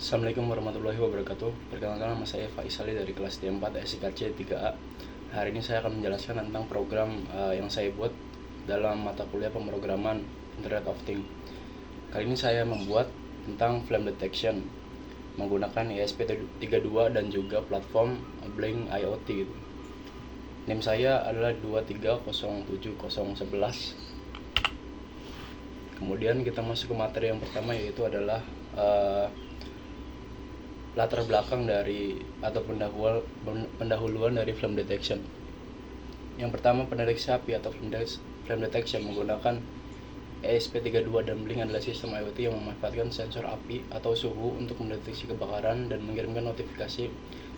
Assalamualaikum warahmatullahi wabarakatuh. Perkenalkan, nama saya Faisali dari kelas D4 SIKC 3A. Hari ini saya akan menjelaskan tentang program yang saya buat dalam mata kuliah pemrograman Internet of Things. Kali ini saya membuat tentang flame detection menggunakan ESP32 dan juga platform Blink IoT gitu. NIM saya adalah 2307011. Kemudian kita masuk ke materi yang pertama, yaitu adalah latar belakang dari atau pendahuluan dari flame detection. Yang pertama, pendeteksi api atau flame detection menggunakan ESP32 dan Blink adalah sistem IoT yang memanfaatkan sensor api atau suhu untuk mendeteksi kebakaran dan mengirimkan notifikasi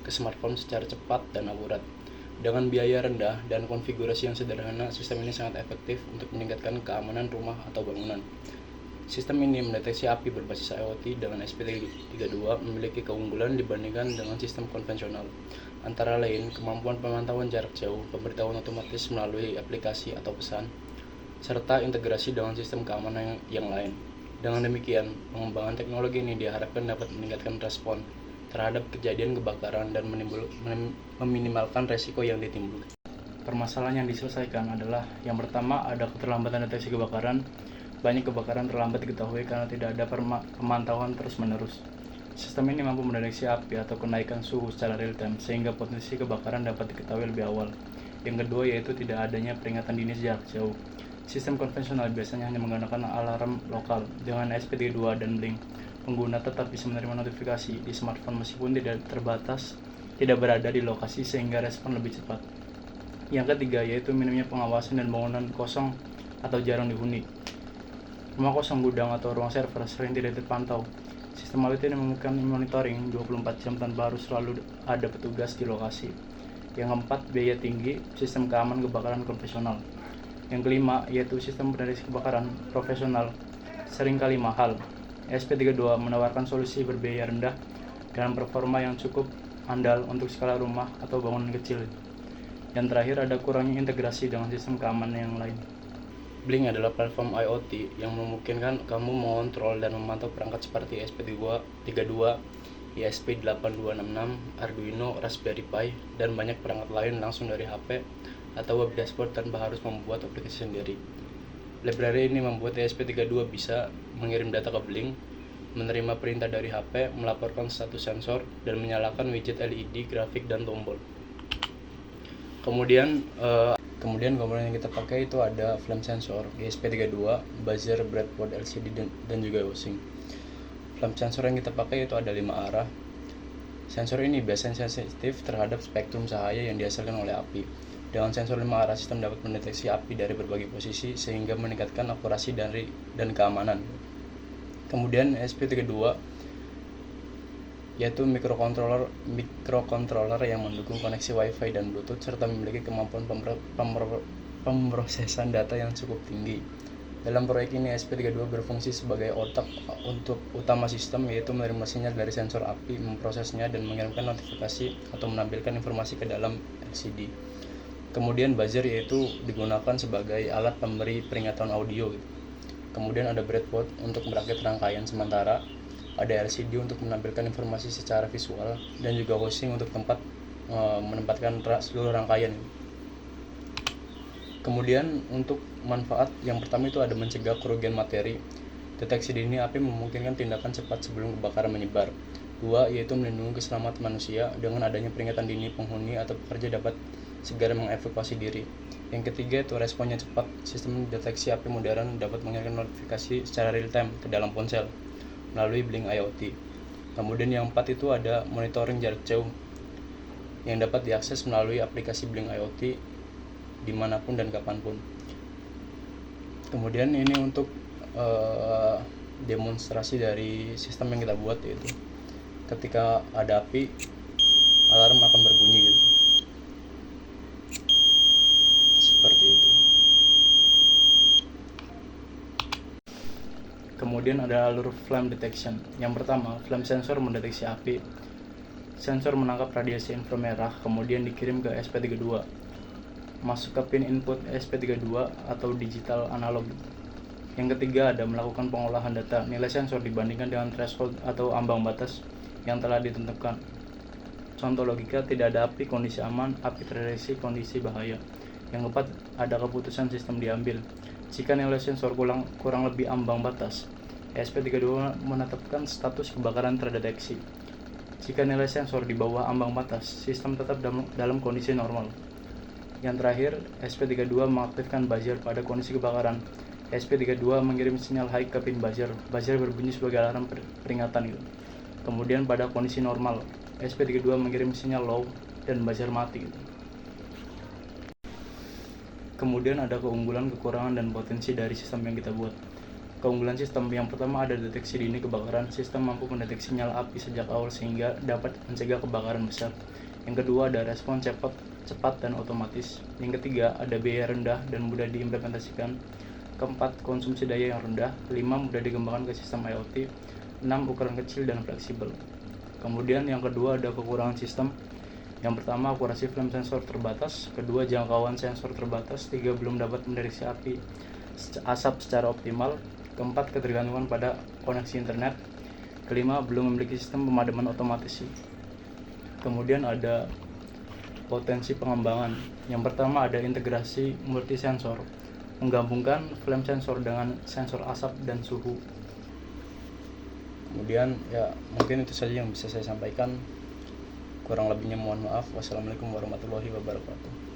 ke smartphone secara cepat dan akurat. Dengan biaya rendah dan konfigurasi yang sederhana, sistem ini sangat efektif untuk meningkatkan keamanan rumah atau bangunan. Sistem ini mendeteksi api berbasis IoT dengan ESP32 memiliki keunggulan dibandingkan dengan sistem konvensional, antara lain kemampuan pemantauan jarak jauh, pemberitahuan otomatis melalui aplikasi atau pesan, serta integrasi dengan sistem keamanan yang lain. Dengan demikian, pengembangan teknologi ini diharapkan dapat meningkatkan respon terhadap kejadian kebakaran dan meminimalkan resiko yang ditimbulkan. Permasalahan yang diselesaikan adalah yang pertama, ada keterlambatan deteksi kebakaran. Banyak kebakaran terlambat diketahui karena tidak ada pemantauan terus-menerus. Sistem ini mampu mendeteksi api atau kenaikan suhu secara real-time, sehingga potensi kebakaran dapat diketahui lebih awal. Yang kedua, yaitu tidak adanya peringatan dini jarak jauh. Sistem konvensional biasanya hanya menggunakan alarm lokal. Dengan ESP32 dan Blink, pengguna tetap bisa menerima notifikasi di smartphone meskipun tidak berada di lokasi, sehingga respon lebih cepat. Yang ketiga, yaitu minimnya pengawasan dan bangunan kosong atau jarang dihuni. Rumah kosong, gudang, atau ruang server sering tidak terpantau. Sistem IoT ini memungkinkan monitoring 24 jam tanpa harus selalu ada petugas di lokasi. Yang keempat, biaya tinggi sistem keamanan kebakaran konvensional. Yang kelima, yaitu sistem pendeteksi kebakaran profesional seringkali mahal. ESP32 menawarkan solusi berbiaya rendah dengan performa yang cukup andal untuk skala rumah atau bangunan kecil. Yang terakhir, ada kurangnya integrasi dengan sistem keamanan yang lain. Blink adalah platform IoT yang memungkinkan kamu mengontrol dan memantau perangkat seperti ESP32, ESP8266, Arduino, Raspberry Pi, dan banyak perangkat lain langsung dari HP atau web dashboard tanpa harus membuat aplikasi sendiri. Library ini membuat ESP32 bisa mengirim data ke Blink, menerima perintah dari HP, melaporkan status sensor, dan menyalakan widget LED, grafik, dan tombol. Kemudian komponen yang kita pakai itu ada flame sensor, ESP32, buzzer, breadboard, LCD, dan juga housing. Flame sensor yang kita pakai itu ada 5 arah. Sensor ini biasanya sensitif terhadap spektrum cahaya yang dihasilkan oleh api. Dengan sensor 5 arah, sistem dapat mendeteksi api dari berbagai posisi sehingga meningkatkan akurasi dan keamanan. Kemudian ESP32 yaitu microcontroller yang mendukung koneksi Wi-Fi dan Bluetooth serta memiliki kemampuan pemrosesan data yang cukup tinggi. Dalam proyek ini, ESP32 berfungsi sebagai otak untuk utama sistem, yaitu menerima sinyal dari sensor api, memprosesnya, dan mengirimkan notifikasi atau menampilkan informasi ke dalam LCD. Kemudian buzzer, yaitu digunakan sebagai alat pemberi peringatan audio. Kemudian ada breadboard untuk merakit rangkaian sementara, ada LCD untuk menampilkan informasi secara visual, dan juga housing untuk menempatkan seluruh rangkaian. Kemudian untuk manfaat yang pertama itu ada mencegah kerugian materi. Deteksi dini api memungkinkan tindakan cepat sebelum kebakaran menyebar. 2, yaitu melindungi keselamatan manusia. Dengan adanya peringatan dini, penghuni atau pekerja dapat segera mengevakuasi diri. Yang ketiga itu responnya cepat. Sistem deteksi api modern dapat mengirimkan notifikasi secara real time ke dalam ponsel melalui Blink IoT. Kemudian yang 4 itu ada monitoring jarak jauh yang dapat diakses melalui aplikasi Blink IoT dimanapun dan kapanpun. Kemudian ini untuk demonstrasi dari sistem yang kita buat, yaitu ketika ada api, alarm akan berbunyi gitu. Seperti itu. Kemudian ada alur flame detection. Yang pertama, flame sensor mendeteksi api. Sensor menangkap radiasi inframerah, kemudian dikirim ke ESP32. Masuk ke pin input ESP32 atau digital analog. Yang ketiga ada melakukan pengolahan data nilai sensor dibandingkan dengan threshold atau ambang batas yang telah ditentukan. Contoh logika, tidak ada api, kondisi aman, api terdeteksi, kondisi bahaya. Yang keempat, ada keputusan sistem diambil. Jika nilai sensor kurang lebih ambang batas, ESP32 menetapkan status kebakaran terdeteksi. Jika nilai sensor di bawah ambang batas, sistem tetap dalam kondisi normal. Yang terakhir, ESP32 mengaktifkan buzzer pada kondisi kebakaran. ESP32 mengirim sinyal high ke pin buzzer. Buzzer berbunyi sebagai alarm peringatan gitu. Kemudian pada kondisi normal, ESP32 mengirim sinyal low dan buzzer mati gitu. Kemudian ada keunggulan, kekurangan, dan potensi dari sistem yang kita buat. Keunggulan sistem yang pertama ada deteksi dini kebakaran. Sistem mampu mendeteksi sinyal api sejak awal sehingga dapat mencegah kebakaran besar. Yang kedua ada respon cepat dan otomatis. Yang ketiga ada biaya rendah dan mudah diimplementasikan. Keempat, konsumsi daya yang rendah. 5, mudah dikembangkan ke sistem IoT. 6, ukuran kecil dan fleksibel. Kemudian yang kedua ada kekurangan sistem. Yang pertama, akurasi flame sensor terbatas. Kedua, jangkauan sensor terbatas. 3, belum dapat mendeteksi asap secara optimal. Keempat, ketergantungan pada koneksi internet. Kelima, belum memiliki sistem pemadaman otomatis. Kemudian ada potensi pengembangan. Yang pertama ada integrasi multisensor, menggabungkan flame sensor dengan sensor asap dan suhu. Kemudian ya mungkin itu saja yang bisa saya sampaikan. Kurang lebihnya mohon maaf. Wassalamualaikum warahmatullahi wabarakatuh.